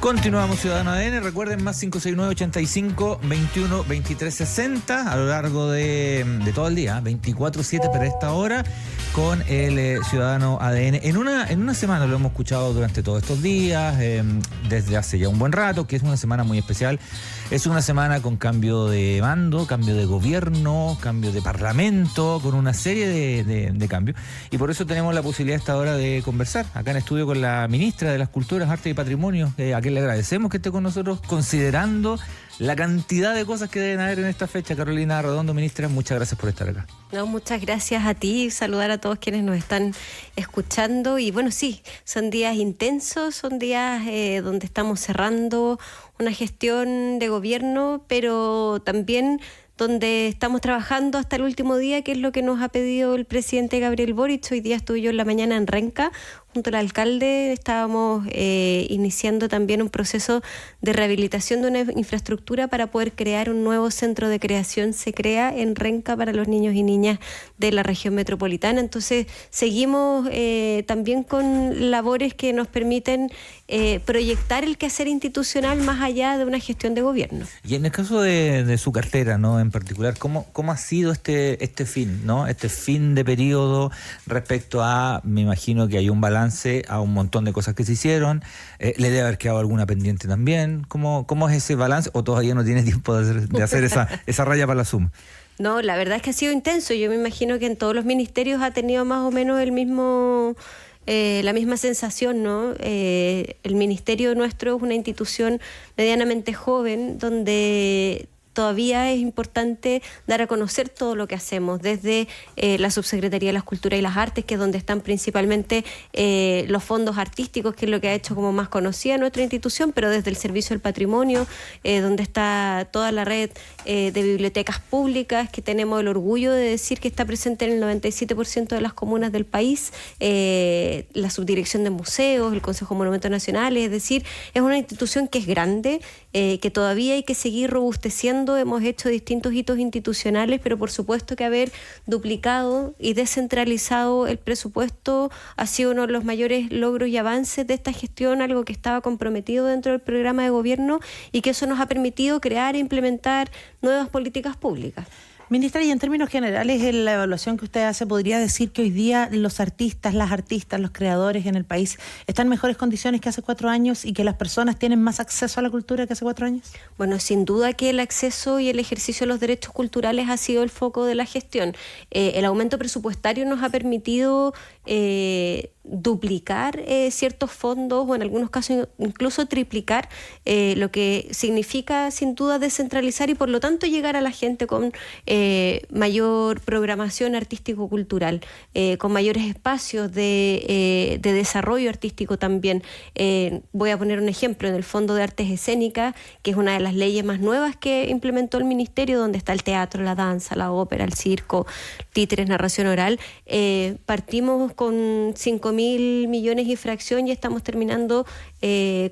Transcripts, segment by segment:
Continuamos, Ciudadano ADN. Recuerden, más 569-85-21-23-60 a lo largo de todo el día, 24/7 para esta hora, con el Ciudadano ADN. En una semana, lo hemos escuchado durante todos estos días, desde hace ya un buen rato, que es una semana muy especial. Es una semana con cambio de mando, cambio de gobierno, cambio de parlamento, con una serie de cambios. Y por eso tenemos la posibilidad esta hora de conversar acá en estudio con la ministra de las Culturas, Artes y Patrimonio, a quien le agradecemos que esté con nosotros, considerando la cantidad de cosas que deben haber en esta fecha. Carolina Arredondo, ministra, muchas gracias por estar acá. No, muchas gracias a ti, saludar a todos quienes nos están escuchando. Y bueno, sí, son días intensos, son días donde estamos cerrando una gestión de gobierno, pero también donde estamos trabajando hasta el último día, que es lo que nos ha pedido el presidente Gabriel Boric. Hoy día estuve yo en la mañana en Renca, junto al alcalde, estábamos iniciando también un proceso de rehabilitación de una infraestructura para poder crear un nuevo centro de creación. Se crea en Renca para los niños y niñas de la región metropolitana. Entonces seguimos también con labores que nos permiten proyectar el quehacer institucional más allá de una gestión de gobierno. Y en el caso de su cartera, ¿no?, en particular, ¿cómo ha sido este fin, ¿no?, este fin de periodo respecto a, me imagino que hay un balance a un montón de cosas que se hicieron, le debe haber quedado alguna pendiente también? ¿Cómo es ese balance, o todavía no tiene tiempo de hacer esa raya para la suma? No, la verdad es que ha sido intenso. Yo me imagino que en todos los ministerios ha tenido más o menos el mismo... la misma sensación, ¿no? El ministerio nuestro es una institución medianamente joven, donde todavía es importante dar a conocer todo lo que hacemos, desde la Subsecretaría de las Culturas y las Artes, que es donde están principalmente los fondos artísticos, que es lo que ha hecho como más conocida nuestra institución, pero desde el Servicio del Patrimonio, donde está toda la red de bibliotecas públicas, que tenemos el orgullo de decir que está presente en el 97% de las comunas del país, la Subdirección de Museos, el Consejo de Monumentos Nacionales. Es decir, es una institución que es grande, que todavía hay que seguir robusteciendo. Hemos hecho distintos hitos institucionales, pero por supuesto que haber duplicado y descentralizado el presupuesto ha sido uno de los mayores logros y avances de esta gestión, algo que estaba comprometido dentro del programa de gobierno, y que eso nos ha permitido crear e implementar nuevas políticas públicas. Ministra, y en términos generales, en la evaluación que usted hace, ¿podría decir que hoy día los artistas, las artistas, los creadores en el país están en mejores condiciones que hace 4 años y que las personas tienen más acceso a la cultura que hace 4 años? Bueno, sin duda que el acceso y el ejercicio de los derechos culturales ha sido el foco de la gestión. El aumento presupuestario nos ha permitido duplicar ciertos fondos, o en algunos casos incluso triplicar, lo que significa sin duda descentralizar y por lo tanto llegar a la gente con mayor programación artístico-cultural, con mayores espacios de desarrollo artístico también. Voy a poner un ejemplo: en el Fondo de Artes Escénicas, que es una de las leyes más nuevas que implementó el Ministerio, donde está el teatro, la danza, la ópera, el circo, títeres, narración oral, partimos con 5.000 millones y fracción y estamos terminando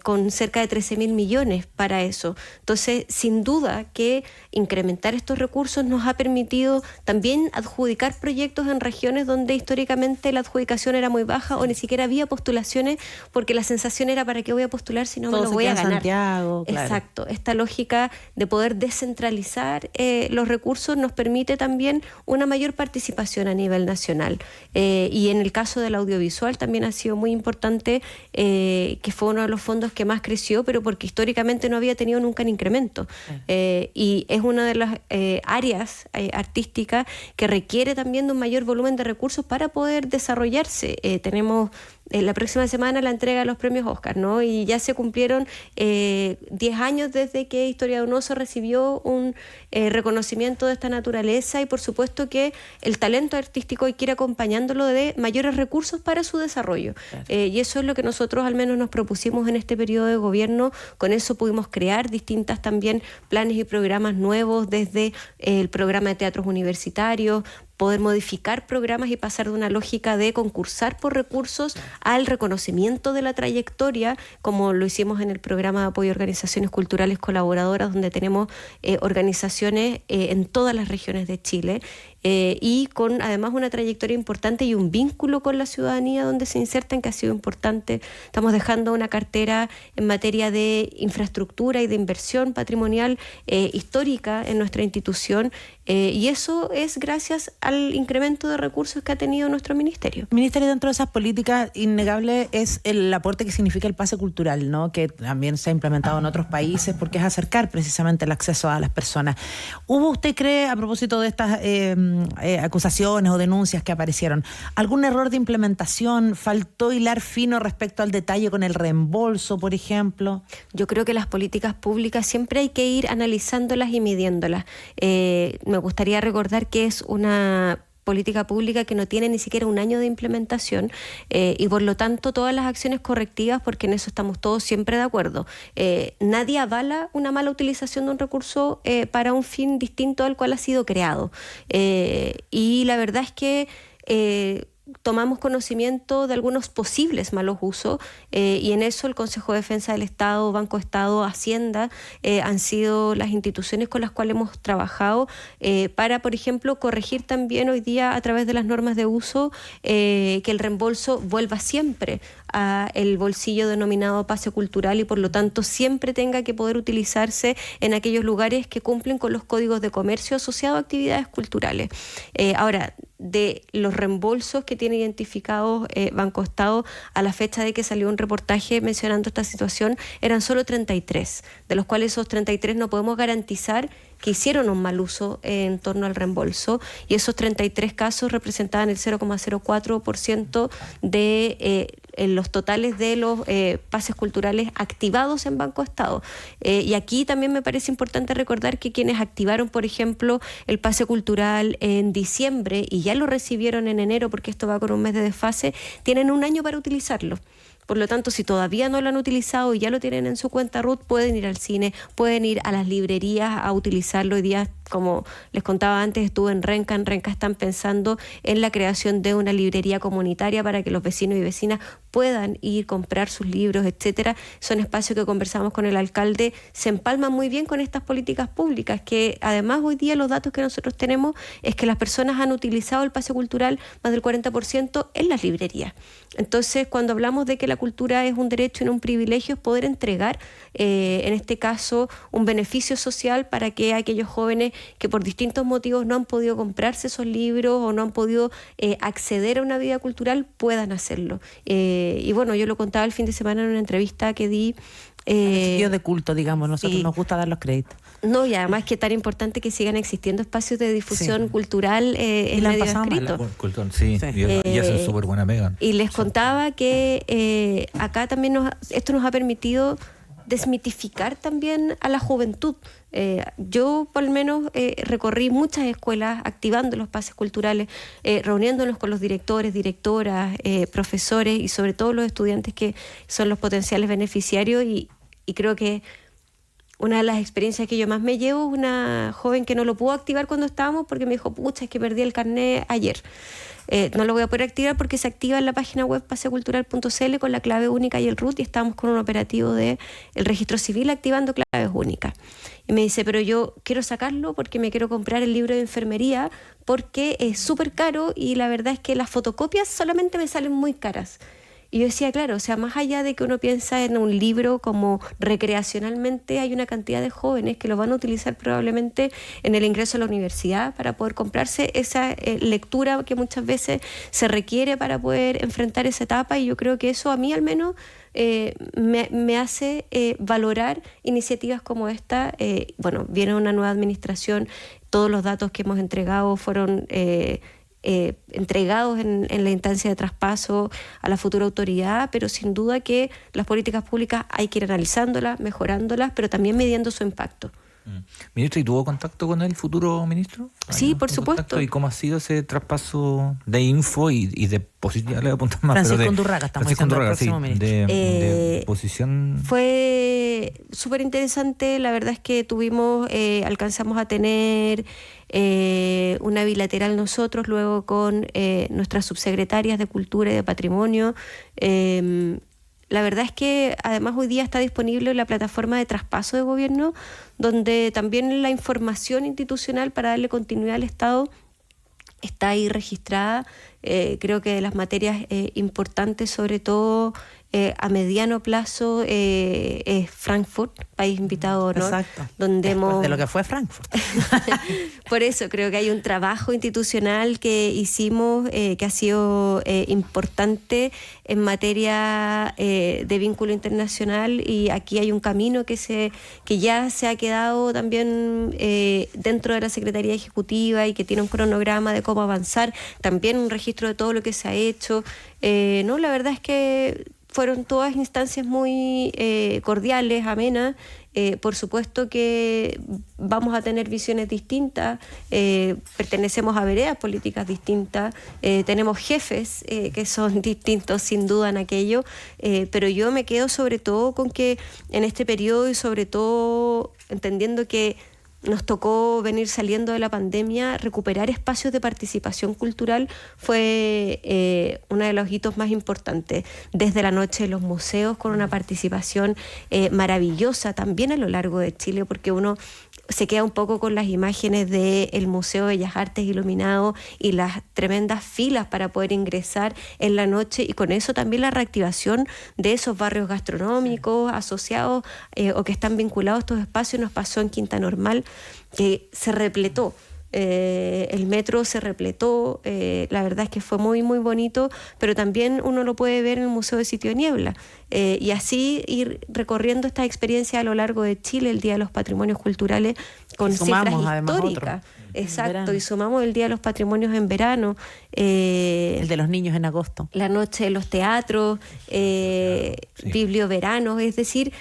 con cerca de 13.000 millones para eso. Entonces, sin duda que incrementar estos recursos nos ha permitido también adjudicar proyectos en regiones donde históricamente la adjudicación era muy baja o ni siquiera había postulaciones, porque la sensación era: ¿para qué voy a postular si no me lo voy a ganar? Santiago, claro. Exacto. Esta lógica de poder descentralizar los recursos nos permite también una mayor participación a nivel nacional. Y en el caso del audiovisual también ha sido muy importante, que fue uno de los fondos que más creció, pero porque históricamente no había tenido nunca un incremento. Y es una de las áreas artísticas que requiere también de un mayor volumen de recursos para poder desarrollarse. Tenemos la próxima semana la entrega de los premios Oscar, ¿no? Y ya se cumplieron 10 años desde que Historia de un Oso recibió un reconocimiento de esta naturaleza, y por supuesto que el talento artístico hay que ir acompañándolo de mayores recursos para su desarrollo. Claro. Y eso es lo que nosotros al menos nos propusimos en este periodo de gobierno. Con eso pudimos crear distintas también planes y programas nuevos, desde el programa de teatros universitarios, poder modificar programas y pasar de una lógica de concursar por recursos al reconocimiento de la trayectoria, como lo hicimos en el programa de apoyo a organizaciones culturales colaboradoras, donde tenemos organizaciones en todas las regiones de Chile. y con además una trayectoria importante y un vínculo con la ciudadanía donde se insertan, que ha sido importante. Estamos dejando una cartera en materia de infraestructura y de inversión patrimonial histórica en nuestra institución, y eso es gracias al incremento de recursos que ha tenido nuestro ministerio. Ministerio, dentro de esas políticas, innegable es el aporte que significa el pase cultural, ¿no? Que también se ha implementado en otros países, porque es acercar precisamente el acceso a las personas. ¿Hubo, usted cree, a propósito de estas acusaciones o denuncias que aparecieron, algún error de implementación? ¿Faltó hilar fino respecto al detalle con el reembolso, por ejemplo? Yo creo que las políticas públicas siempre hay que ir analizándolas y midiéndolas. Me gustaría recordar que es una política pública que no tiene ni siquiera un año de implementación, y por lo tanto todas las acciones correctivas, porque en eso estamos todos siempre de acuerdo. Nadie avala una mala utilización de un recurso para un fin distinto al cual ha sido creado. Y la verdad es que tomamos conocimiento de algunos posibles malos usos, y en eso el Consejo de Defensa del Estado, Banco Estado, Hacienda han sido las instituciones con las cuales hemos trabajado para, por ejemplo, corregir también hoy día a través de las normas de uso que el reembolso vuelva siempre a el bolsillo denominado pase cultural, y por lo tanto siempre tenga que poder utilizarse en aquellos lugares que cumplen con los códigos de comercio asociados a actividades culturales. Ahora, de los reembolsos que tiene identificados Banco Estado a la fecha de que salió un reportaje mencionando esta situación, eran solo 33, de los cuales esos 33 no podemos garantizar que hicieron un mal uso en torno al reembolso, y esos 33 casos representaban el 0,04% de los totales de los pases culturales activados en Banco Estado. Y aquí también me parece importante recordar que quienes activaron, por ejemplo, el pase cultural en diciembre y ya lo recibieron en enero, porque esto va con un mes de desfase, tienen un año para utilizarlo. Por lo tanto, si todavía no lo han utilizado y ya lo tienen en su cuenta RUT, pueden ir al cine, pueden ir a las librerías a utilizarlo. Hoy día, como les contaba antes, estuve en Renca. En Renca están pensando en la creación de una librería comunitaria para que los vecinos y vecinas puedan ir, comprar sus libros, etcétera. Son espacios que conversamos con el alcalde, se empalman muy bien con estas políticas públicas, que además hoy día los datos que nosotros tenemos es que las personas han utilizado el pase cultural más del 40% en las librerías. Entonces, cuando hablamos de que la cultura es un derecho y no un privilegio, es poder entregar, en este caso, un beneficio social para que aquellos jóvenes que por distintos motivos no han podido comprarse esos libros o no han podido acceder a una vida cultural puedan hacerlo. Y bueno, yo lo contaba el fin de semana en una entrevista que di. Sitio de culto, digamos, nosotros nos gusta dar los créditos. No, y además que tan importante que sigan existiendo espacios de difusión cultural en medios escritos. Sí. Y hacen súper buena pega. Y les contaba que acá también esto nos ha permitido desmitificar también a la juventud. Yo, por lo menos, recorrí muchas escuelas activando los pases culturales, reuniéndonos con los directores, directoras, profesores y sobre todo los estudiantes que son los potenciales beneficiarios, y creo que una de las experiencias que yo más me llevo es una joven que no lo pudo activar cuando estábamos porque me dijo, pucha, es que perdí el carnet ayer. No lo voy a poder activar porque se activa en la página web pasecultural.cl con la clave única y el RUT, y estamos con un operativo del registro civil activando claves únicas. Y me dice, pero yo quiero sacarlo porque me quiero comprar el libro de enfermería porque es súper caro y la verdad es que las fotocopias solamente me salen muy caras. Y yo decía, claro, o sea, más allá de que uno piensa en un libro como recreacionalmente, hay una cantidad de jóvenes que lo van a utilizar probablemente en el ingreso a la universidad para poder comprarse esa lectura que muchas veces se requiere para poder enfrentar esa etapa, y yo creo que eso a mí al menos me hace valorar iniciativas como esta. Bueno, viene una nueva administración, todos los datos que hemos entregado fueron entregados en la instancia de traspaso a la futura autoridad, pero sin duda que las políticas públicas hay que ir analizándolas, mejorándolas, pero también midiendo su impacto. Ministro, ¿y tuvo contacto con el futuro ministro? Sí, por supuesto. ¿Y cómo ha sido ese traspaso de info y de posición? Ya le voy a apuntar más. Francisco Undurraga, estamos diciendo el próximo ministro. De posición. Fue súper interesante. La verdad es que alcanzamos a tener una bilateral nosotros, luego con nuestras subsecretarias de Cultura y de Patrimonio. La verdad es que además hoy día está disponible la plataforma de traspaso de gobierno, donde también la información institucional para darle continuidad al Estado está ahí registrada. Creo que de las materias importantes, sobre todo a mediano plazo, es Frankfurt, país invitado de honor. Exacto. Donde de lo que fue Frankfurt. Por eso creo que hay un trabajo institucional que hicimos que ha sido importante en materia de vínculo internacional, y aquí hay un camino que ya se ha quedado también dentro de la Secretaría Ejecutiva y que tiene un cronograma de cómo avanzar, también un registro de todo lo que se ha hecho. No, la verdad es que fueron todas instancias muy cordiales, amenas. Por supuesto que vamos a tener visiones distintas, pertenecemos a veredas políticas distintas, tenemos jefes que son distintos sin duda en aquello, pero yo me quedo sobre todo con que en este periodo, y sobre todo entendiendo que nos tocó venir saliendo de la pandemia, recuperar espacios de participación cultural fue uno de los hitos más importantes. Desde la noche de los museos, con una participación maravillosa también a lo largo de Chile, porque uno se queda un poco con las imágenes del Museo de Bellas Artes iluminado y las tremendas filas para poder ingresar en la noche, y con eso también la reactivación de esos barrios gastronómicos asociados o que están vinculados a estos espacios. Nos pasó en Quinta Normal, que se repletó. El metro se repletó, la verdad es que fue muy muy bonito, pero también uno lo puede ver en el Museo de Sitio de Niebla, y así ir recorriendo esta experiencia a lo largo de Chile, el Día de los Patrimonios Culturales, con cifras históricas. Exacto, y sumamos el Día de los Patrimonios en verano. El de los niños en agosto. La noche de los teatros, biblioveranos, es decir,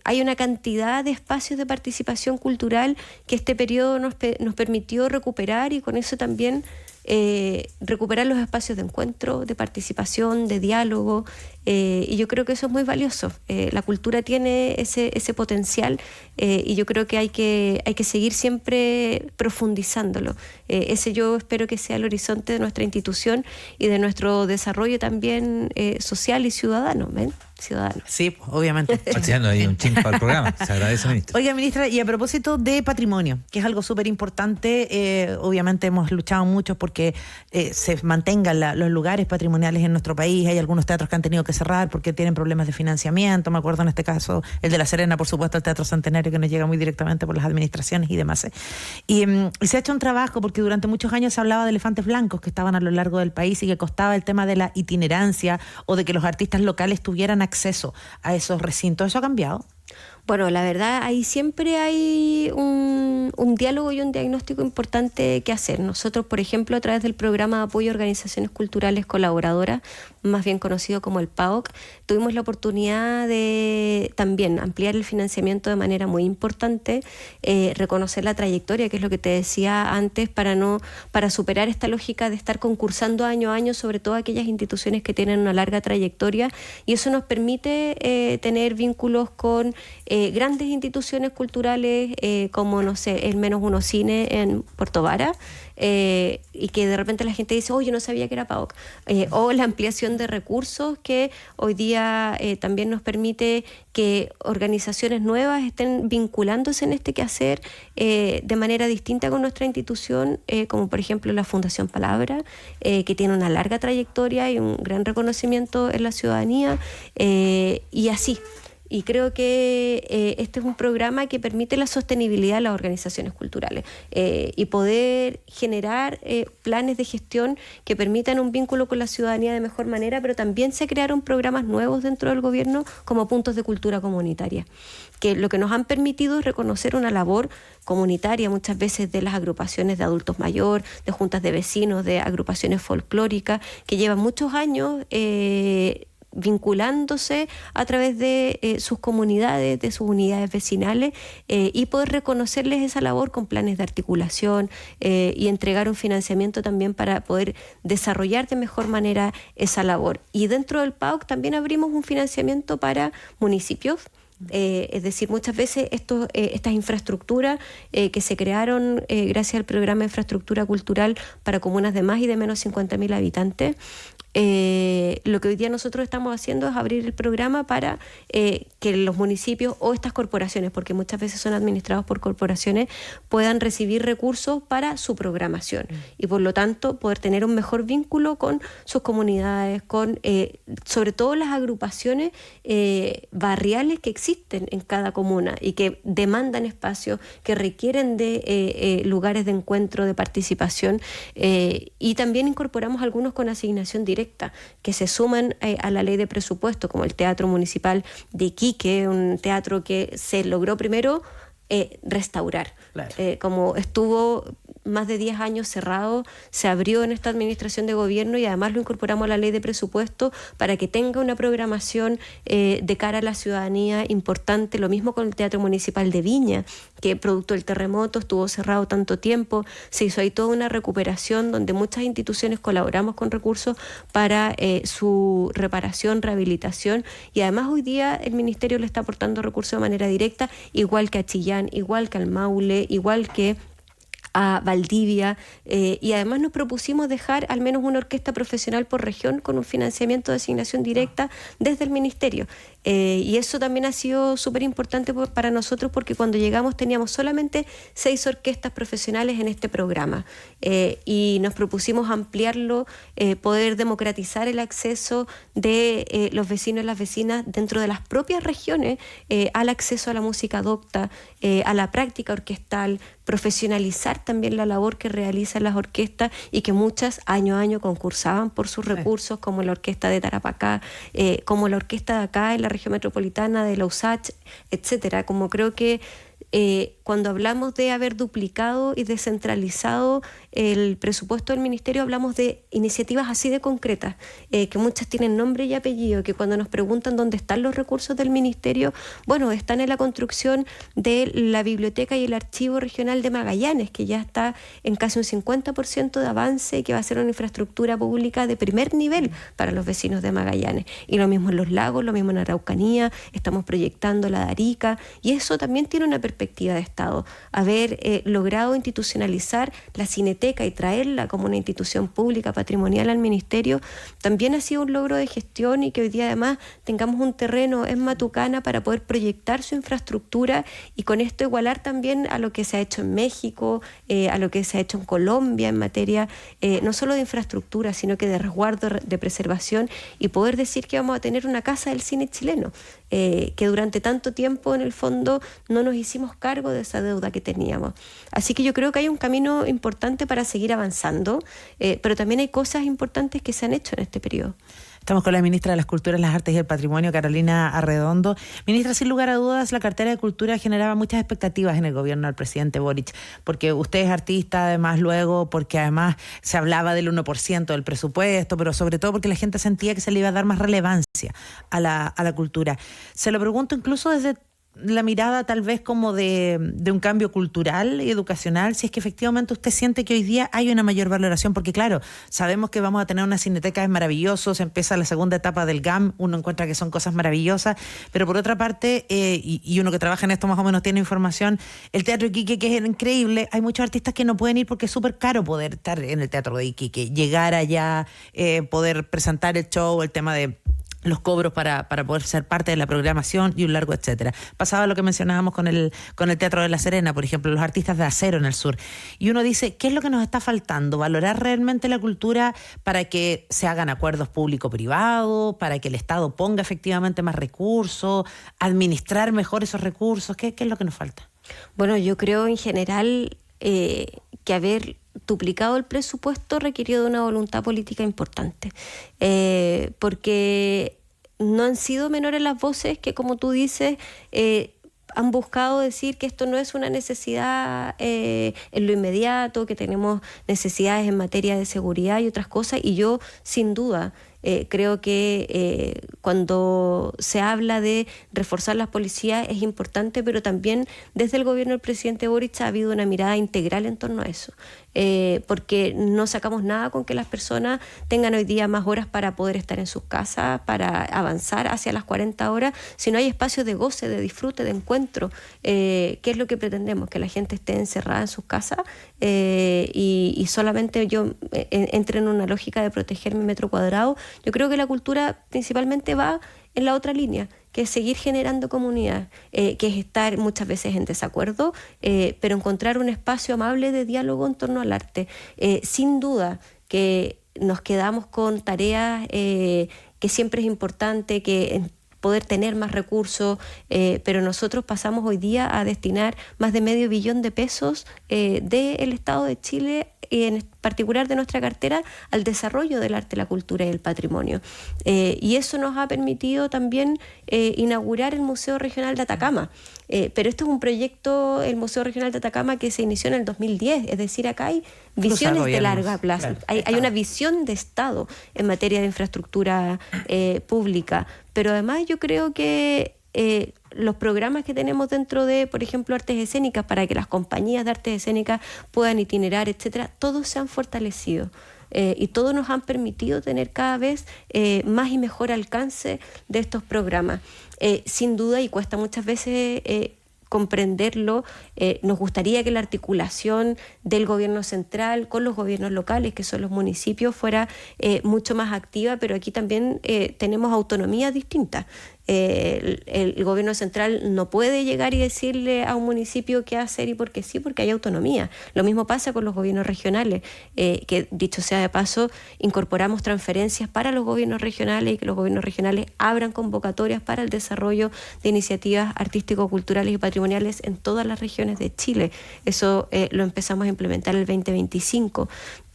hay una cantidad de espacios de participación cultural que este periodo nos permitió recuperar, y con eso también recuperar los espacios de encuentro, de participación, de diálogo, y yo creo que eso es muy valioso. La cultura tiene ese potencial, y yo creo que hay que seguir siempre profundizándolo. Ese yo espero que sea el horizonte de nuestra institución y de nuestro desarrollo también social y ciudadano, ¿ven? Ciudadano. Sí, obviamente. Haciendo ahí un ching para el programa. Se agradece, ministra. Oiga, ministra, y a propósito de patrimonio, que es algo súper importante, obviamente hemos luchado mucho porque se mantengan los lugares patrimoniales en nuestro país. Hay algunos teatros que han tenido que cerrar porque tienen problemas de financiamiento. Me acuerdo en este caso el de La Serena, por supuesto, el Teatro Centenario, que nos llega muy directamente por las administraciones y demás. Y se ha hecho un trabajo porque durante muchos años se hablaba de elefantes blancos que estaban a lo largo del país y que costaba el tema de la itinerancia o de que los artistas locales tuvieran acceso a esos recintos. ¿Eso ha cambiado? Bueno, la verdad, ahí siempre hay un diálogo y un diagnóstico importante que hacer. Nosotros, por ejemplo, a través del programa de apoyo a organizaciones culturales colaboradoras, más bien conocido como el PAOC, tuvimos la oportunidad de también ampliar el financiamiento de manera muy importante, reconocer la trayectoria, que es lo que te decía antes, para superar esta lógica de estar concursando año a año, sobre todo aquellas instituciones que tienen una larga trayectoria, y eso nos permite tener vínculos con grandes instituciones culturales como, no sé, el Menos Uno Cine en Puerto Vara, y que de repente la gente dice, yo no sabía que era PAOC, o la ampliación de recursos que hoy día también nos permite que organizaciones nuevas estén vinculándose en este quehacer de manera distinta con nuestra institución, como por ejemplo la Fundación Palabra, que tiene una larga trayectoria y un gran reconocimiento en la ciudadanía, y así. Y creo que este es un programa que permite la sostenibilidad de las organizaciones culturales y poder generar planes de gestión que permitan un vínculo con la ciudadanía de mejor manera, pero también se crearon programas nuevos dentro del gobierno como puntos de cultura comunitaria, que lo que nos han permitido es reconocer una labor comunitaria muchas veces de las agrupaciones de adultos mayores, de juntas de vecinos, de agrupaciones folclóricas, que llevan muchos años vinculándose a través de sus comunidades, de sus unidades vecinales, y poder reconocerles esa labor con planes de articulación y entregar un financiamiento también para poder desarrollar de mejor manera esa labor. Y dentro del PAOC también abrimos un financiamiento para municipios Es decir, muchas veces estas infraestructuras que se crearon gracias al programa de infraestructura cultural para comunas de más y de menos 50.000 habitantes, lo que hoy día nosotros estamos haciendo es abrir el programa para que los municipios o estas corporaciones, porque muchas veces son administrados por corporaciones, puedan recibir recursos para su programación y por lo tanto poder tener un mejor vínculo con sus comunidades, con sobre todo las agrupaciones barriales que existen en cada comuna y que demandan espacios, que requieren de lugares de encuentro, de participación, y también incorporamos algunos con asignación directa que se suman a la ley de presupuesto, como el Teatro Municipal de Iquique, un teatro que se logró primero restaurar. Claro. Como estuvo más de 10 años cerrado, se abrió en esta administración de gobierno y además lo incorporamos a la ley de presupuesto para que tenga una programación de cara a la ciudadanía importante. Lo mismo con el Teatro Municipal de Viña, que producto del terremoto estuvo cerrado tanto tiempo. Se hizo ahí toda una recuperación donde muchas instituciones colaboramos con recursos para su reparación, rehabilitación, y además hoy día el Ministerio le está aportando recursos de manera directa, igual que a Chillán, igual que al Maule, igual que a Valdivia, y además nos propusimos dejar al menos una orquesta profesional por región con un financiamiento de asignación directa desde el Ministerio. Y eso también ha sido súper importante para nosotros porque cuando llegamos teníamos solamente 6 orquestas profesionales en este programa y nos propusimos ampliarlo, poder democratizar el acceso de los vecinos y las vecinas dentro de las propias regiones al acceso a la música docta, a la práctica orquestal, profesionalizar también la labor que realizan las orquestas y que muchas año a año concursaban por sus recursos, como la orquesta de Tarapacá, como la orquesta de acá en la región metropolitana de la USACH, etcétera. Como creo que cuando hablamos de haber duplicado y descentralizado el presupuesto del Ministerio, hablamos de iniciativas así de concretas, que muchas tienen nombre y apellido, que cuando nos preguntan dónde están los recursos del Ministerio, bueno, están en la construcción de la biblioteca y el archivo regional de Magallanes, que ya está en casi un 50% de avance y que va a ser una infraestructura pública de primer nivel para los vecinos de Magallanes. Y lo mismo en Los Lagos, lo mismo en Araucanía, estamos proyectando la de Arica, y eso también tiene una perspectiva de Estado. Haber logrado institucionalizar la Cineteca y traerla como una institución pública patrimonial al Ministerio también ha sido un logro de gestión, y que hoy día además tengamos un terreno en Matucana para poder proyectar su infraestructura y con esto igualar también a lo que se ha hecho en México, a lo que se ha hecho en Colombia en materia no solo de infraestructura, sino que de resguardo, de preservación, y poder decir que vamos a tener una casa del cine chileno, que durante tanto tiempo en el fondo no nos hicimos cargo de esa deuda que teníamos. Así que yo creo que hay un camino importante para seguir avanzando, pero también hay cosas importantes que se han hecho en este periodo. Estamos con la ministra de las Culturas, las Artes y el Patrimonio, Carolina Arredondo. Ministra, sin lugar a dudas, la cartera de Cultura generaba muchas expectativas en el gobierno del presidente Boric, porque usted es artista, además luego, porque además se hablaba del 1% del presupuesto, pero sobre todo porque la gente sentía que se le iba a dar más relevancia a la cultura. Se lo pregunto incluso desde la mirada tal vez como de un cambio cultural y educacional, si es que efectivamente usted siente que hoy día hay una mayor valoración, porque claro, sabemos que vamos a tener una cineteca, es maravilloso, se empieza la segunda etapa del GAM, uno encuentra que son cosas maravillosas, pero por otra parte, y uno que trabaja en esto más o menos tiene información, el Teatro Iquique, que es increíble, hay muchos artistas que no pueden ir porque es súper caro poder estar en el Teatro de Iquique, llegar allá, poder presentar el show, el tema de los cobros para poder ser parte de la programación y un largo etcétera. Pasaba lo que mencionábamos con el Teatro de La Serena, por ejemplo, los artistas de acero en el sur. Y uno dice, ¿qué es lo que nos está faltando? ¿Valorar realmente la cultura para que se hagan acuerdos público-privados, para que el Estado ponga efectivamente más recursos, administrar mejor esos recursos? ¿Qué es lo que nos falta? Bueno, yo creo en general que haber duplicado el presupuesto requirió de una voluntad política importante, porque no han sido menores las voces que, como tú dices, han buscado decir que esto no es una necesidad en lo inmediato, que tenemos necesidades en materia de seguridad y otras cosas, y yo sin duda Creo que cuando se habla de reforzar las policías es importante, pero también desde el gobierno del presidente Boric ha habido una mirada integral en torno a eso. Porque no sacamos nada con que las personas tengan hoy día más horas para poder estar en sus casas, para avanzar hacia las 40 horas, si no hay espacios de goce, de disfrute, de encuentro. ¿Qué es lo que pretendemos? Que la gente esté encerrada en sus casas y solamente yo entre en una lógica de proteger mi metro cuadrado. Yo creo que la cultura principalmente va en la otra línea, que es seguir generando comunidad, que es estar muchas veces en desacuerdo, pero encontrar un espacio amable de diálogo en torno al arte. Sin duda que nos quedamos con tareas que siempre es importante, que poder tener más recursos, pero nosotros pasamos hoy día a destinar más de $500 millones de pesos del Estado de Chile, y en particular de nuestra cartera, al desarrollo del arte, la cultura y el patrimonio. Y eso nos ha permitido también inaugurar el Museo Regional de Atacama. Pero esto es un proyecto, el Museo Regional de Atacama, que se inició en el 2010, es decir, acá hay visiones de larga plazo, claro, hay una visión de Estado en materia de infraestructura pública, pero además yo creo que los programas que tenemos dentro de, por ejemplo, artes escénicas, para que las compañías de artes escénicas puedan itinerar, etcétera, todos se han fortalecido. Y todos nos han permitido tener cada vez más y mejor alcance de estos programas. Sin duda, y cuesta muchas veces comprenderlo, nos gustaría que la articulación del gobierno central con los gobiernos locales, que son los municipios, fuera mucho más activa, pero aquí también tenemos autonomías distintas. El gobierno central no puede llegar y decirle a un municipio qué hacer y por qué sí, porque hay autonomía. Lo mismo pasa con los gobiernos regionales, que dicho sea de paso, incorporamos transferencias para los gobiernos regionales y que los gobiernos regionales abran convocatorias para el desarrollo de iniciativas artístico-culturales y patrimoniales en todas las regiones de Chile. Eso lo empezamos a implementar el 2025.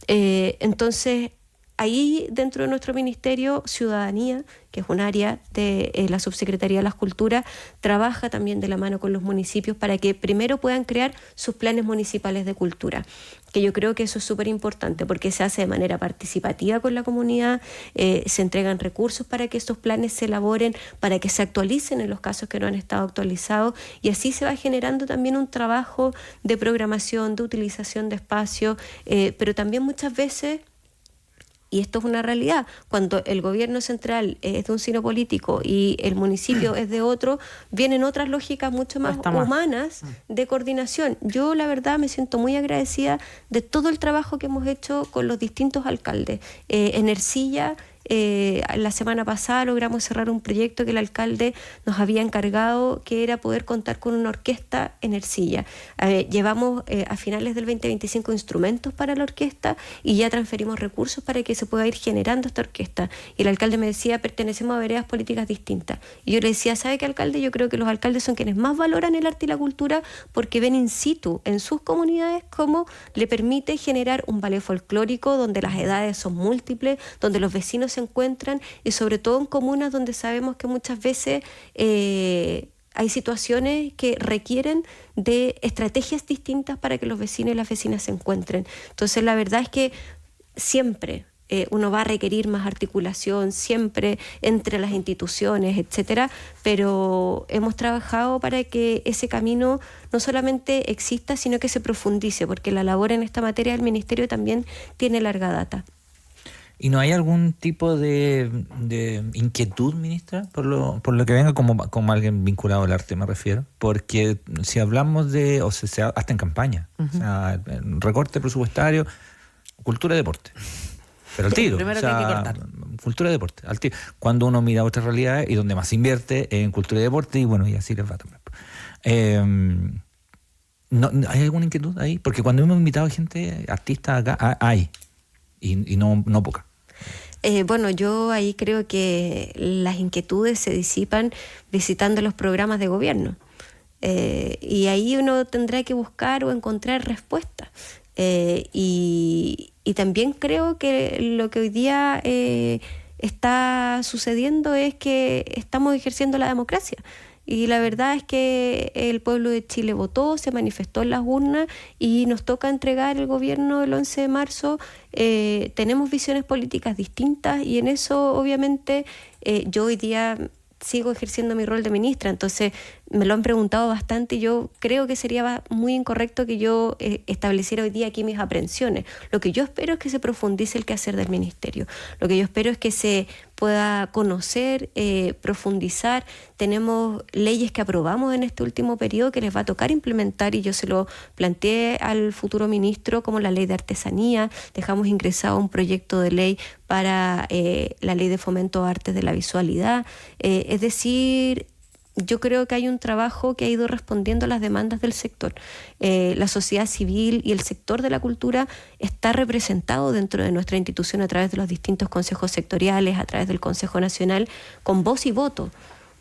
Entonces, ahí dentro de nuestro ministerio, Ciudadanía, que es un área de la Subsecretaría de las Culturas, trabaja también de la mano con los municipios para que primero puedan crear sus planes municipales de cultura, que yo creo que eso es súper importante porque se hace de manera participativa con la comunidad, se entregan recursos para que estos planes se elaboren, para que se actualicen en los casos que no han estado actualizados, y así se va generando también un trabajo de programación, de utilización de espacio, pero también muchas veces, y esto es una realidad, cuando el gobierno central es de un signo político y el municipio es de otro, vienen otras lógicas mucho más humanas de coordinación. Yo, la verdad, me siento muy agradecida de todo el trabajo que hemos hecho con los distintos alcaldes. En Ercilla, la semana pasada logramos cerrar un proyecto que el alcalde nos había encargado, que era poder contar con una orquesta en Ercilla. Llevamos a finales del 2025 instrumentos para la orquesta y ya transferimos recursos para que se pueda ir generando esta orquesta. Y el alcalde me decía, pertenecemos a veredas políticas distintas. Y yo le decía, ¿sabe qué, alcalde? Yo creo que los alcaldes son quienes más valoran el arte y la cultura porque ven in situ en sus comunidades cómo le permite generar un ballet folclórico donde las edades son múltiples, donde los vecinos se encuentran, y sobre todo en comunas donde sabemos que muchas veces hay situaciones que requieren de estrategias distintas para que los vecinos y las vecinas se encuentren. Entonces, la verdad es que siempre uno va a requerir más articulación, siempre entre las instituciones, etcétera, pero hemos trabajado para que ese camino no solamente exista, sino que se profundice, porque la labor en esta materia del Ministerio también tiene larga data. ¿Y no hay algún tipo de inquietud, ministra, por lo que venga como alguien vinculado al arte, me refiero? Porque si hablamos de, hasta en campaña, o sea, recorte presupuestario, cultura y deporte. Pero al tiro. Primero que hay que cortar. Cultura y deporte, al tiro. Cuando uno mira otras realidades y donde más se invierte en cultura y deporte, y bueno, y así les va también. ¿Hay alguna inquietud ahí? Porque cuando hemos invitado a gente, artistas acá, hay. Y no poca. Bueno, yo ahí creo que las inquietudes se disipan visitando los programas de gobierno. Y ahí uno tendrá que buscar o encontrar respuestas. Y también creo que lo que hoy día está sucediendo es que estamos ejerciendo la democracia. Y la verdad es que el pueblo de Chile votó, se manifestó en las urnas y nos toca entregar el gobierno el 11 de marzo. Tenemos visiones políticas distintas y en eso obviamente yo hoy día sigo ejerciendo mi rol de ministra, entonces me lo han preguntado bastante y yo creo que sería muy incorrecto que yo estableciera hoy día aquí mis aprehensiones. Lo que yo espero es que se profundice el quehacer del ministerio. Lo que yo espero es que se pueda conocer, profundizar. Tenemos leyes que aprobamos en este último periodo que les va a tocar implementar y yo se lo planteé al futuro ministro, como la ley de artesanía. Dejamos ingresado un proyecto de ley para la ley de fomento a artes de la visualidad. Es decir, yo creo que hay un trabajo que ha ido respondiendo a las demandas del sector. La sociedad civil y el sector de la cultura está representado dentro de nuestra institución a través de los distintos consejos sectoriales, a través del Consejo Nacional, con voz y voto.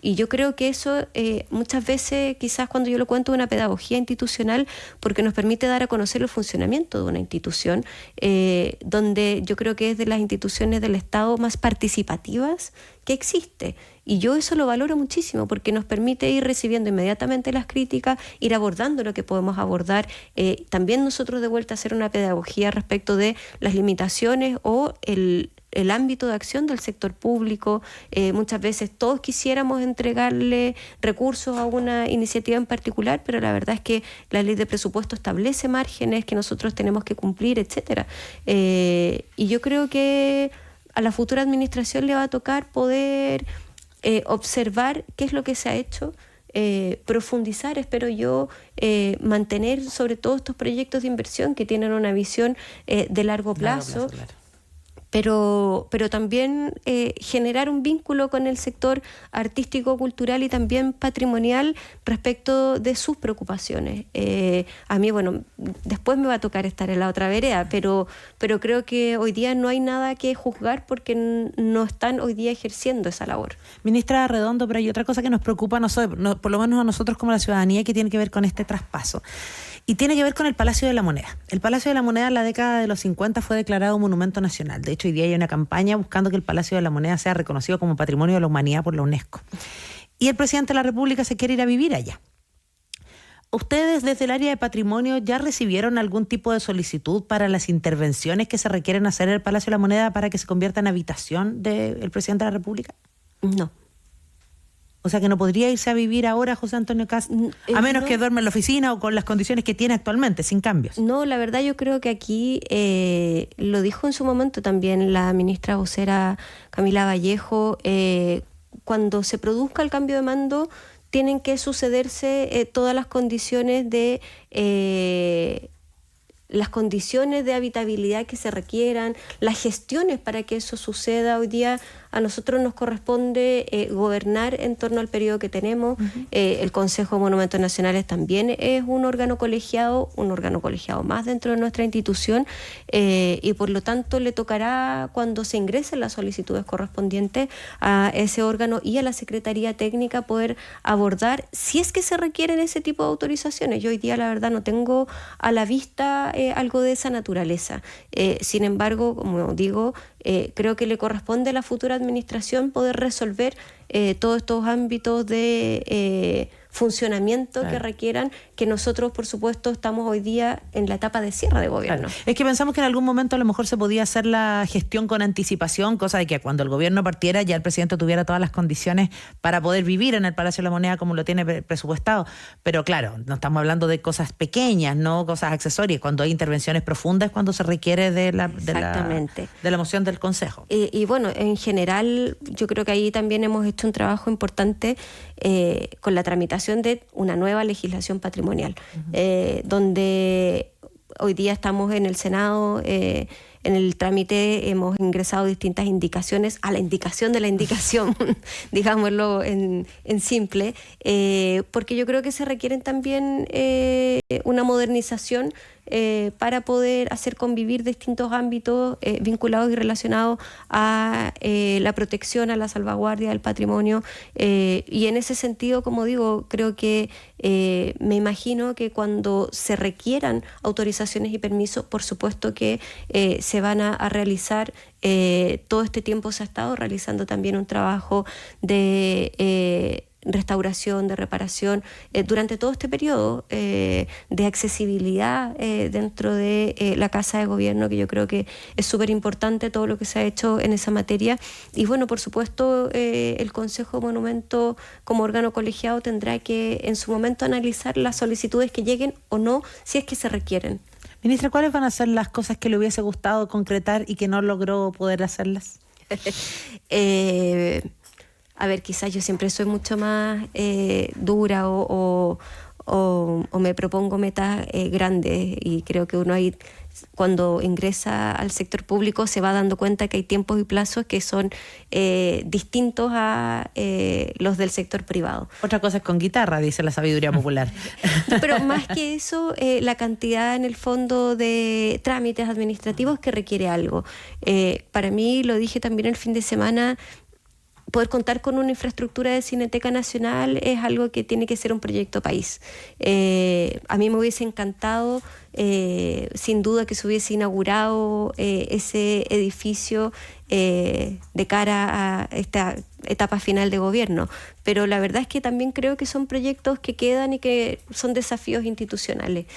Y yo creo que eso muchas veces, quizás cuando yo lo cuento, es una pedagogía institucional porque nos permite dar a conocer el funcionamiento de una institución, donde yo creo que es de las instituciones del Estado más participativas que existe. Y yo eso lo valoro muchísimo porque nos permite ir recibiendo inmediatamente las críticas, ir abordando lo que podemos abordar. También nosotros de vuelta hacer una pedagogía respecto de las limitaciones o el ámbito de acción del sector público. Muchas veces todos quisiéramos entregarle recursos a una iniciativa en particular, pero la verdad es que la ley de presupuesto establece márgenes que nosotros tenemos que cumplir, etcétera. Y yo creo que a la futura administración le va a tocar poder observar qué es lo que se ha hecho, profundizar, espero yo, mantener sobre todo estos proyectos de inversión que tienen una visión de largo plazo. Claro. Pero también generar un vínculo con el sector artístico, cultural y también patrimonial respecto de sus preocupaciones. A mí, bueno, después me va a tocar estar en la otra vereda, pero creo que hoy día no hay nada que juzgar porque no están hoy día ejerciendo esa labor. Ministra Redondo, pero hay otra cosa que nos preocupa, por lo menos a nosotros como la ciudadanía, que tiene que ver con este traspaso. Y tiene que ver con el Palacio de la Moneda. El Palacio de la Moneda en la década de los 50 fue declarado monumento nacional. De hecho, hoy día hay una campaña buscando que el Palacio de la Moneda sea reconocido como Patrimonio de la Humanidad por la UNESCO. Y el presidente de la República se quiere ir a vivir allá. ¿Ustedes desde el área de patrimonio ya recibieron algún tipo de solicitud para las intervenciones que se requieren hacer en el Palacio de la Moneda para que se convierta en habitación del presidente de la República? No. O sea que no podría irse a vivir ahora José Antonio Kast, a menos que duerma en la oficina o con las condiciones que tiene actualmente, sin cambios. No, la verdad yo creo que aquí, lo dijo en su momento también la ministra vocera Camila Vallejo, cuando se produzca el cambio de mando tienen que sucederse todas las condiciones de habitabilidad que se requieran, las gestiones para que eso suceda. Hoy día a nosotros nos corresponde gobernar en torno al periodo que tenemos. Uh-huh. El Consejo de Monumentos Nacionales también es un órgano colegiado más dentro de nuestra institución, y por lo tanto le tocará, cuando se ingresen las solicitudes correspondientes a ese órgano y a la Secretaría Técnica, poder abordar si es que se requieren ese tipo de autorizaciones. Yo hoy día la verdad no tengo a la vista algo de esa naturaleza. Sin embargo, como digo, creo que le corresponde a la futura administración poder resolver todos estos ámbitos de funcionamiento, claro, que requieran, que nosotros por supuesto estamos hoy día en la etapa de cierre de gobierno. Claro. Es que pensamos que en algún momento a lo mejor se podía hacer la gestión con anticipación, cosa de que cuando el gobierno partiera ya el presidente tuviera todas las condiciones para poder vivir en el Palacio de la Moneda como lo tiene presupuestado. Pero claro, no estamos hablando de cosas pequeñas, no cosas accesorias. Cuando hay intervenciones profundas es cuando se requiere de la moción del Consejo. Y bueno, en general yo creo que ahí también hemos hecho un trabajo importante con la tramitación de una nueva legislación patrimonial, uh-huh, donde hoy día estamos en el Senado, en el trámite hemos ingresado distintas indicaciones a la indicación de la indicación, digámoslo en simple, porque yo creo que se requieren también una modernización para poder hacer convivir distintos ámbitos vinculados y relacionados a la protección, a la salvaguardia del patrimonio, y en ese sentido, como digo, creo que me imagino que cuando se requieran autorizaciones y permisos, por supuesto que se van a realizar. Todo este tiempo se ha estado realizando también un trabajo de restauración, de reparación, durante todo este periodo de accesibilidad dentro de la Casa de Gobierno, que yo creo que es súper importante todo lo que se ha hecho en esa materia. Y bueno, por supuesto, el Consejo de Monumento como órgano colegiado tendrá que en su momento analizar las solicitudes que lleguen o no, si es que se requieren. Ministra, ¿cuáles van a ser las cosas que le hubiese gustado concretar y que no logró poder hacerlas? A ver, quizás yo siempre soy mucho más dura o me propongo metas grandes, y creo que uno ahí, cuando ingresa al sector público, se va dando cuenta que hay tiempos y plazos que son distintos a los del sector privado. Otra cosa es con guitarra, dice la sabiduría popular. Pero más que eso, la cantidad en el fondo de trámites administrativos que requiere algo. Para mí, lo dije también el fin de semana, poder contar con una infraestructura de Cineteca Nacional es algo que tiene que ser un proyecto país. A mí me hubiese encantado, sin duda, que se hubiese inaugurado ese edificio de cara a esta etapa final de gobierno. Pero la verdad es que también creo que son proyectos que quedan y que son desafíos institucionales.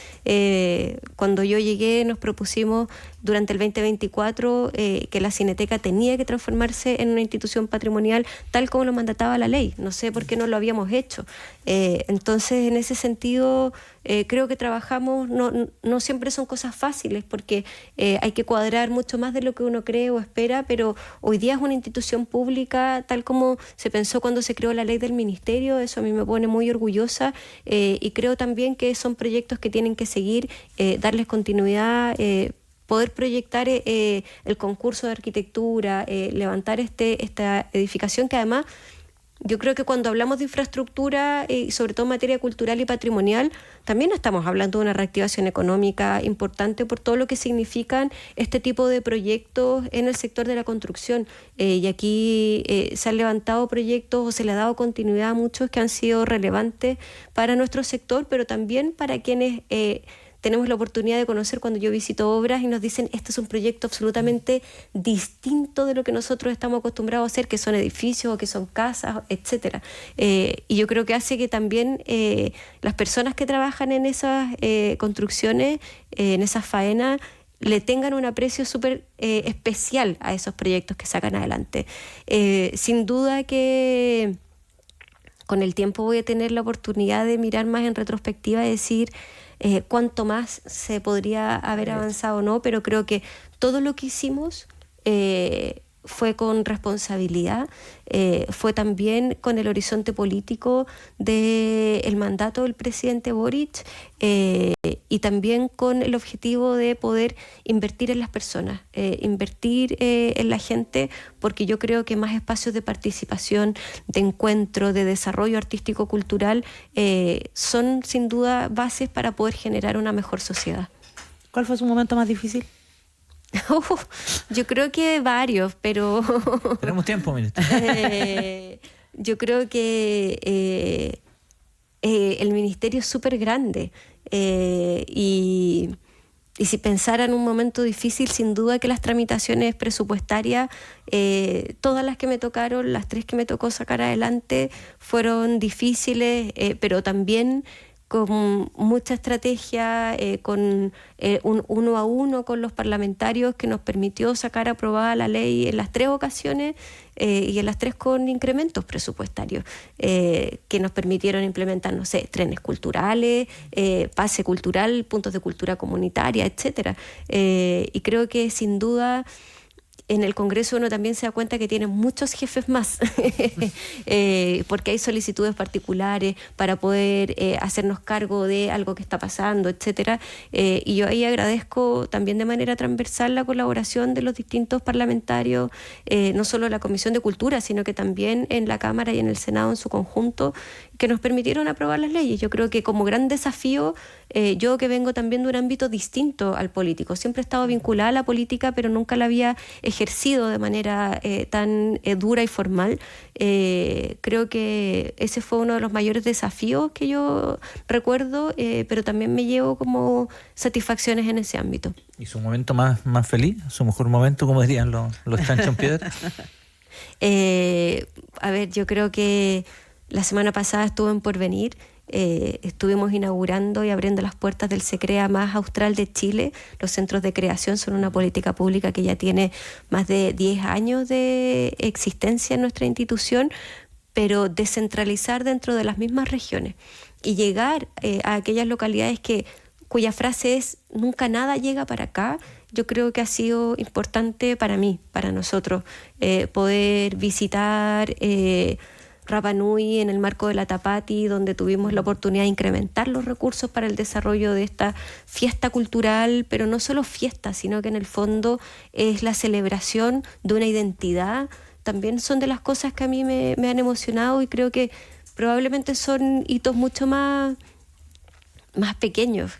Cuando yo llegué, nos propusimos durante el 2024 que la Cineteca tenía que transformarse en una institución patrimonial tal como lo mandataba la ley. No sé por qué no lo habíamos hecho. Entonces, en ese sentido, creo que trabajamos, no siempre son cosas fáciles, porque hay que cuadrar mucho más de lo que uno cree o espera, pero hoy día es una institución pública tal como se pensó cuando se creó la ley del ministerio. Eso a mí me pone muy orgullosa, y creo también que son proyectos que tienen que seguir, darles continuidad, poder proyectar el concurso de arquitectura, levantar esta edificación que además... Yo creo que cuando hablamos de infraestructura, y sobre todo en materia cultural y patrimonial, también estamos hablando de una reactivación económica importante por todo lo que significan este tipo de proyectos en el sector de la construcción. Y aquí se han levantado proyectos o se le ha dado continuidad a muchos que han sido relevantes para nuestro sector, pero también para quienes... tenemos la oportunidad de conocer cuando yo visito obras y nos dicen, este es un proyecto absolutamente distinto de lo que nosotros estamos acostumbrados a hacer, que son edificios o que son casas, etcétera. Y yo creo que hace que también las personas que trabajan en esas construcciones, en esas faenas, le tengan un aprecio súper especial a esos proyectos que sacan adelante. Sin duda que con el tiempo voy a tener la oportunidad de mirar más en retrospectiva y decir cuánto más se podría haber avanzado o no, pero creo que todo lo que hicimos fue con responsabilidad, fue también con el horizonte político del mandato del presidente Boric, y también con el objetivo de poder invertir en las personas, invertir en la gente, porque yo creo que más espacios de participación, de encuentro, de desarrollo artístico-cultural son sin duda bases para poder generar una mejor sociedad. ¿Cuál fue su momento más difícil? Yo creo que varios, pero... Tenemos tiempo, ministro. Yo creo que el ministerio es súper grande, y si pensara en un momento difícil, sin duda que las tramitaciones presupuestarias, todas las que me tocaron, las 3 que me tocó sacar adelante, fueron difíciles, pero también con mucha estrategia, con un 1 a 1 con los parlamentarios, que nos permitió sacar aprobada la ley en las 3 ocasiones, y en las 3 con incrementos presupuestarios, que nos permitieron implementar, no sé, trenes culturales, pase cultural, puntos de cultura comunitaria, etcétera. Y creo que sin duda en el Congreso uno también se da cuenta que tiene muchos jefes más, porque hay solicitudes particulares para poder hacernos cargo de algo que está pasando, etcétera. Y yo ahí agradezco también de manera transversal la colaboración de los distintos parlamentarios, no solo la Comisión de Cultura, sino que también en la Cámara y en el Senado en su conjunto, que nos permitieron aprobar las leyes. Yo creo que como gran desafío, yo que vengo también de un ámbito distinto al político, siempre he estado vinculada a la política, pero nunca la había ejercido de manera tan dura y formal. Creo que ese fue uno de los mayores desafíos que yo recuerdo, pero también me llevo como satisfacciones en ese ámbito. ¿Y su momento más feliz? ¿Su mejor momento, como dirían los chanchos en piedra? A ver, yo creo que La semana pasada estuve en Porvenir, estuvimos inaugurando y abriendo las puertas del SECREA más austral de Chile. Los centros de creación son una política pública que ya tiene más de 10 años de existencia en nuestra institución, pero descentralizar dentro de las mismas regiones y llegar a aquellas localidades cuya frase es nunca nada llega para acá. Yo creo que ha sido importante para mí, para nosotros, poder visitar Rapa Nui en el marco de la Tapati, donde tuvimos la oportunidad de incrementar los recursos para el desarrollo de esta fiesta cultural, pero no solo fiesta, sino que en el fondo es la celebración de una identidad. También son de las cosas que a mí me han emocionado y creo que probablemente son hitos mucho más pequeños,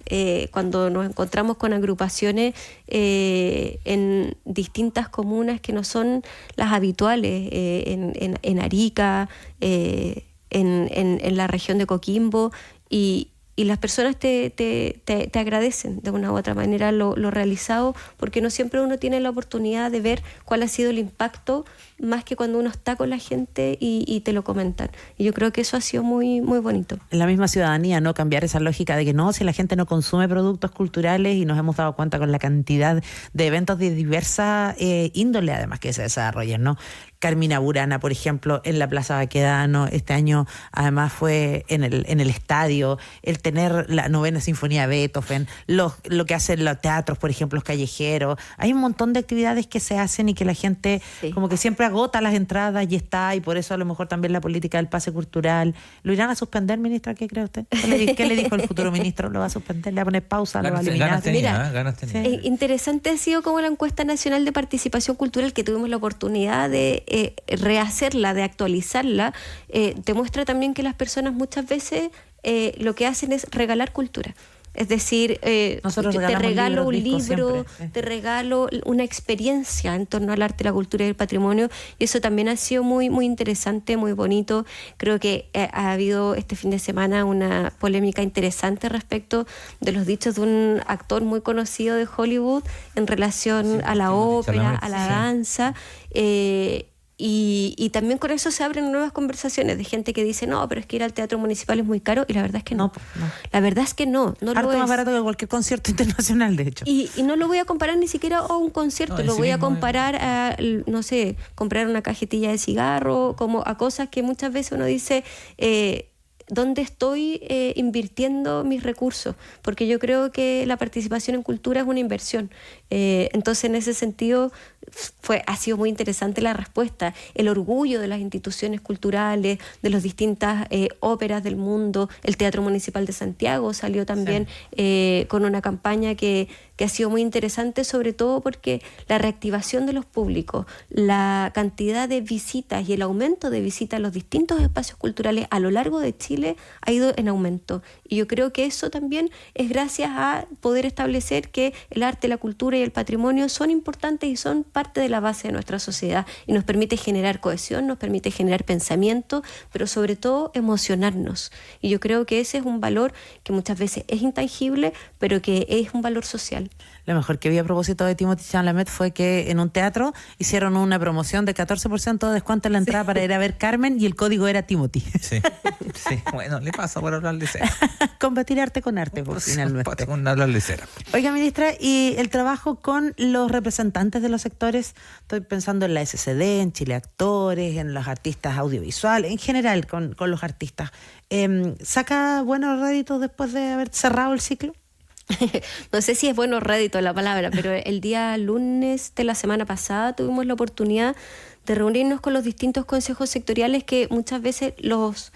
cuando nos encontramos con agrupaciones en distintas comunas que no son las habituales, en Arica, en la región de Coquimbo, y las personas te agradecen de una u otra manera lo realizado, porque no siempre uno tiene la oportunidad de ver cuál ha sido el impacto, más que cuando uno está con la gente y te lo comentan. Y yo creo que eso ha sido muy, muy bonito. En la misma ciudadanía, ¿no? Cambiar esa lógica de que no, si la gente no consume productos culturales, y nos hemos dado cuenta con la cantidad de eventos de diversa índole, además, que se desarrollan, ¿no? Carmina Burana, por ejemplo, en la Plaza Baquedano, este año además fue en el estadio, el tener la 9ª Sinfonía de Beethoven, lo que hacen los teatros, por ejemplo, los callejeros. Hay un montón de actividades que se hacen y que la gente como que siempre agota las entradas y está, y por eso a lo mejor también la política del pase cultural. ¿Lo irán a suspender, ministra? ¿Qué cree usted? ¿Qué le dijo el futuro ministro? ¿Lo va a suspender? ¿Le va a poner pausa? ¿Lo va a eliminar? Ganas tenía. Sí. Interesante ha sido como la encuesta nacional de participación cultural, que tuvimos la oportunidad de rehacerla, de actualizarla, demuestra también que las personas muchas veces lo que hacen es regalar cultura. Es decir, te regalo un libro, te regalo una experiencia en torno al arte, la cultura y el patrimonio, y eso también ha sido muy, muy interesante, muy bonito. Creo que ha habido este fin de semana una polémica interesante respecto de los dichos de un actor muy conocido de Hollywood en relación a la ópera, a la danza, y también con eso se abren nuevas conversaciones de gente que dice, no, pero es que ir al teatro municipal es muy caro, y la verdad es que no. La verdad es que no lo harto es. Más barato que cualquier concierto internacional, de hecho. Y no lo voy a comparar ni siquiera a un concierto, lo voy a comparar a, no sé, comprar una cajetilla de cigarro, como a cosas que muchas veces uno dice, ¿dónde estoy invirtiendo mis recursos? Porque yo creo que la participación en cultura es una inversión. Entonces, en ese sentido, ha sido muy interesante la respuesta, el orgullo de las instituciones culturales, de las distintas óperas del mundo. El Teatro Municipal de Santiago salió también con una campaña que ha sido muy interesante, sobre todo porque la reactivación de los públicos, la cantidad de visitas y el aumento de visitas a los distintos espacios culturales a lo largo de Chile ha ido en aumento. Y yo creo que eso también es gracias a poder establecer que el arte, la cultura y el patrimonio son importantes y son parte de la base de nuestra sociedad, y nos permite generar cohesión, nos permite generar pensamiento, pero sobre todo emocionarnos. Y yo creo que ese es un valor que muchas veces es intangible, pero que es un valor social. Lo mejor que vi a propósito de Timothée Chalamet fue que en un teatro hicieron una promoción de 14% de descuento en la entrada para ir a ver Carmen, y el código era Timothy. Sí, bueno, le pasa por hablar de cera. Combatir arte con arte, por finalmente. Con hablar de cera. Oiga, ministra, y el trabajo con los representantes de los sectores, estoy pensando en la SCD, en Chile Actores, en los artistas audiovisuales, en general con los artistas, ¿saca buenos réditos después de haber cerrado el ciclo? No sé si es bueno rédito la palabra, pero el día lunes de la semana pasada tuvimos la oportunidad de reunirnos con los distintos consejos sectoriales que muchas veces los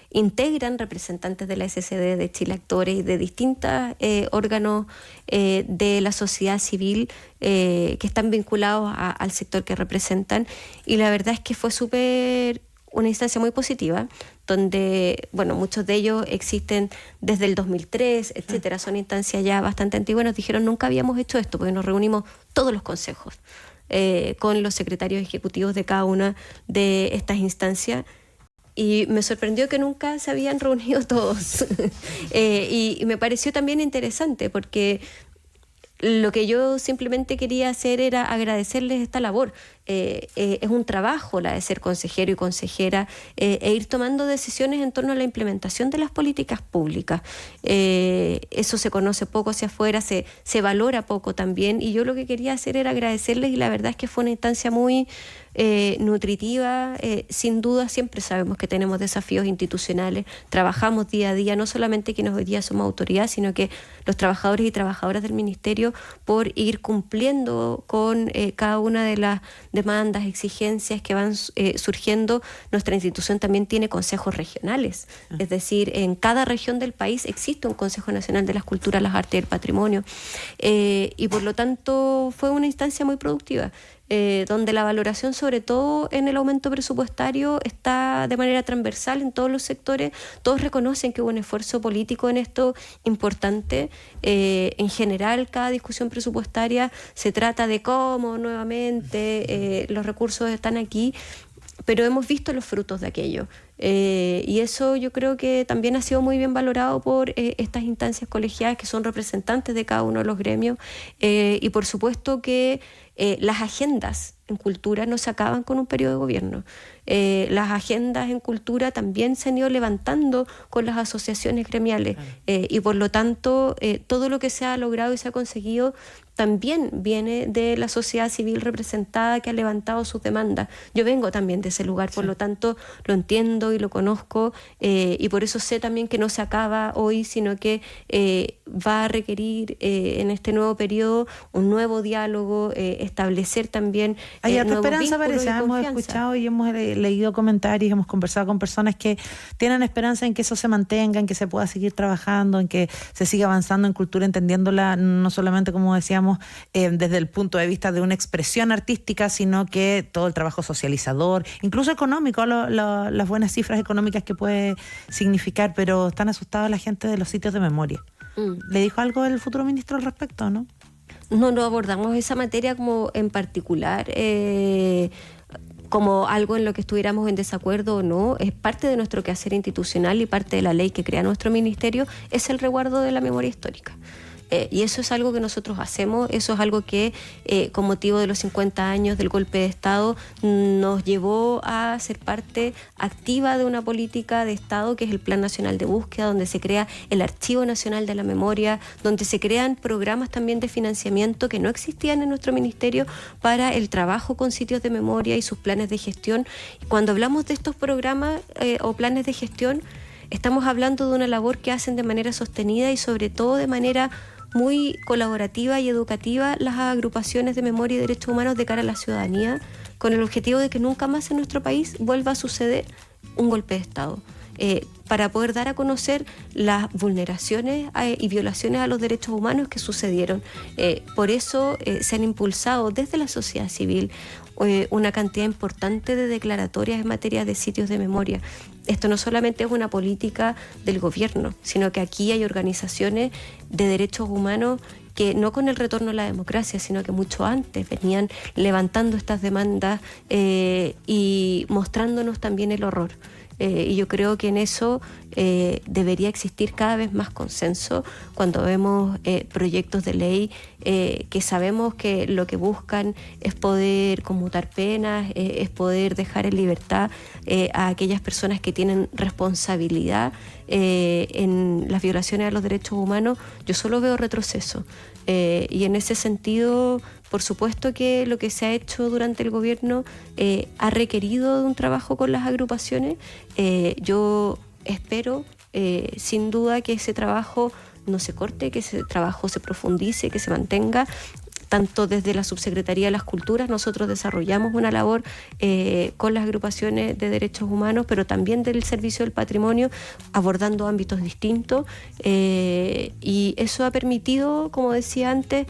integran representantes de la SCD, de Chile Actores y de distintos órganos de la sociedad civil que están vinculados al sector que representan, y la verdad es que fue una instancia muy positiva, donde, bueno, muchos de ellos existen desde el 2003, etcétera, son instancias ya bastante antiguas. Nos dijeron, nunca habíamos hecho esto, porque nos reunimos todos los consejos con los secretarios ejecutivos de cada una de estas instancias, y me sorprendió que nunca se habían reunido todos. Y me pareció también interesante, porque lo que yo simplemente quería hacer era agradecerles esta labor. es un trabajo la de ser consejero y consejera, e ir tomando decisiones en torno a la implementación de las políticas públicas. Eso se conoce poco hacia afuera, se valora poco también, y yo lo que quería hacer era agradecerles, y la verdad es que fue una instancia muy nutritiva. Sin duda siempre sabemos que tenemos desafíos institucionales, trabajamos día a día, no solamente quienes hoy día somos autoridad, sino que los trabajadores y trabajadoras del Ministerio, por ir cumpliendo con cada una de las demandas, exigencias que van surgiendo. Nuestra institución también tiene consejos regionales, es decir, en cada región del país existe un Consejo Nacional de las Culturas, las Artes y el Patrimonio, y por lo tanto fue una instancia muy productiva. Donde la valoración, sobre todo en el aumento presupuestario, está de manera transversal en todos los sectores. Todos reconocen que hubo un esfuerzo político en esto importante. En general, cada discusión presupuestaria se trata de cómo nuevamente los recursos están aquí, pero hemos visto los frutos de aquello. Y eso yo creo que también ha sido muy bien valorado por estas instancias colegiadas que son representantes de cada uno de los gremios, y por supuesto que las agendas en cultura no se acaban con un periodo de gobierno. Las agendas en cultura también se han ido levantando con las asociaciones gremiales, y por lo tanto todo lo que se ha logrado y se ha conseguido también viene de la sociedad civil representada, que ha levantado sus demandas. Yo vengo también de ese lugar, por lo tanto lo entiendo y lo conozco, y por eso sé también que no se acaba hoy, sino que va a requerir en este nuevo periodo un nuevo diálogo, establecer también hay harta nuevos esperanza, vínculos parece. y Hemos confianza. escuchado y hemos leído comentarios, hemos conversado con personas que tienen esperanza en que eso se mantenga, en que se pueda seguir trabajando, en que se siga avanzando en cultura, entendiéndola no solamente, como decíamos, desde el punto de vista de una expresión artística, sino que todo el trabajo socializador, incluso económico, las buenas cifras económicas que puede significar. Pero están asustados la gente de los sitios de memoria. ¿Le dijo algo el futuro ministro al respecto, no? No abordamos esa materia como en particular, como algo en lo que estuviéramos en desacuerdo o no. Es parte de nuestro quehacer institucional, y parte de la ley que crea nuestro ministerio es el resguardo de la memoria histórica. Y eso es algo que nosotros hacemos, eso es algo que con motivo de los 50 años del golpe de Estado nos llevó a ser parte activa de una política de Estado que es el Plan Nacional de Búsqueda, donde se crea el Archivo Nacional de la Memoria, donde se crean programas también de financiamiento que no existían en nuestro ministerio para el trabajo con sitios de memoria y sus planes de gestión. Cuando hablamos de estos programas o planes de gestión, estamos hablando de una labor que hacen de manera sostenida y sobre todo de manera muy colaborativa y educativa las agrupaciones de memoria y derechos humanos de cara a la ciudadanía, con el objetivo de que nunca más en nuestro país vuelva a suceder un golpe de Estado, para poder dar a conocer las vulneraciones y violaciones a los derechos humanos que sucedieron. Por eso se han impulsado desde la sociedad civil una cantidad importante de declaratorias en materia de sitios de memoria. Esto no solamente es una política del gobierno, sino que aquí hay organizaciones de derechos humanos que no con el retorno a la democracia, sino que mucho antes venían levantando estas demandas y mostrándonos también el horror. Y yo creo que en eso debería existir cada vez más consenso cuando vemos proyectos de ley que sabemos que lo que buscan es poder conmutar penas, es poder dejar en libertad a aquellas personas que tienen responsabilidad en las violaciones a los derechos humanos. Yo solo veo retroceso. Y en ese sentido, por supuesto que lo que se ha hecho durante el gobierno ha requerido de un trabajo con las agrupaciones. Yo espero, sin duda, que ese trabajo no se corte, que ese trabajo se profundice, que se mantenga. Tanto desde la Subsecretaría de las Culturas nosotros desarrollamos una labor con las agrupaciones de derechos humanos, pero también del Servicio del Patrimonio, abordando ámbitos distintos, y eso ha permitido, como decía antes,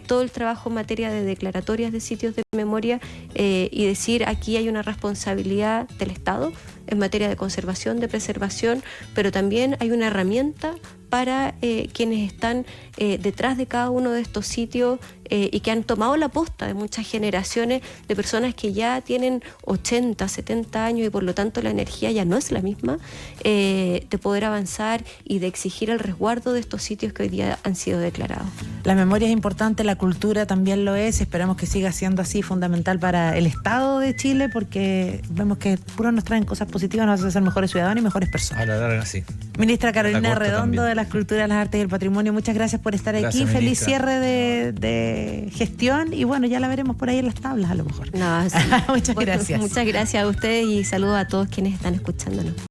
todo el trabajo en materia de declaratorias de sitios de memoria, y decir aquí hay una responsabilidad del Estado en materia de conservación, de preservación, pero también hay una herramienta para quienes están detrás de cada uno de estos sitios y que han tomado la posta de muchas generaciones de personas que ya tienen 80, 70 años y por lo tanto la energía ya no es la misma, de poder avanzar y de exigir el resguardo de estos sitios que hoy día han sido declarados. La memoria es importante, la cultura también lo es, esperamos que siga siendo así, fundamental para el Estado de Chile, porque vemos que puro nos traen cosas positivas, nos hace ser mejores ciudadanos y mejores personas. A la larga, sí. Ministra Carolina Redondo también. de las Culturas, las Artes y el Patrimonio, muchas gracias por estar Gracias, aquí. Feliz ministra. cierre de gestión y bueno, ya la veremos por ahí en las tablas a lo mejor. No, sí. Muchas Bueno, gracias. Muchas gracias a ustedes y saludos a todos quienes están escuchándonos.